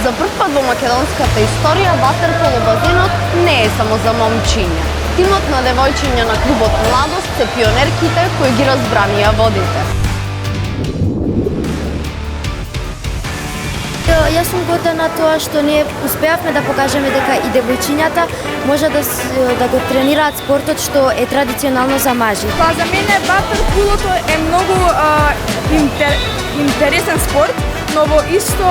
За прв пат во македонската историја ватерполо базенот не е само за момчиња. Тимот на девојчиња на клубот Младост се пионерките кои ги разбранија водите. Јас сум готова на тоа што ние успеавме да покажеме дека и девојчињата може да го тренираат спортот што е традиционално за мажи. Па за мене ватерполото е многу интересен спорт, но во исто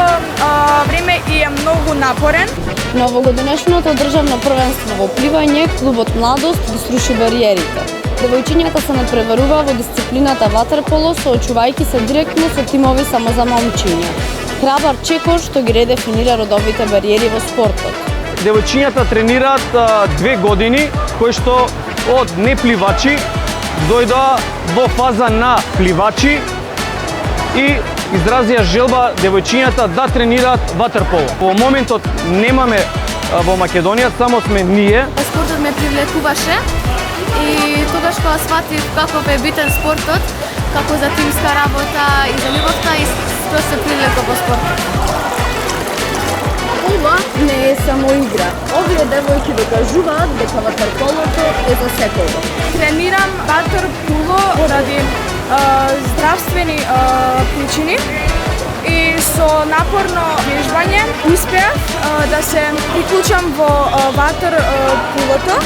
време и е многу напорен. На овогодишното државно првенство во пливање, клубот Младост ги сруши бариерите. Девојчињата се надпреваруваа во дисциплината ватерполо, соочувајќи се директно со тимови само за момчиња. Храбар чекор што ги редефинира родовите бариери во спортот. Девојчињата тренираат 2 години, кои што од непливачи дојдоа во фаза на пливачи и изразија желба девојчињата да тренираат ватерполо. Во моментот немаме во Македонија, само сме ние. Спортот ме привлекуваше и тогаш кога сватив каков е битен спортот, како за тимска работа и за љубовта, и тоа се привлекува во спортот. Ова не е само игра. Овие девојки докажуваат дека ватерполото е за секого. Тренирам ватерполо поради здравствени причини и со напорно вежбање успеав да се приклучам во ватерполото.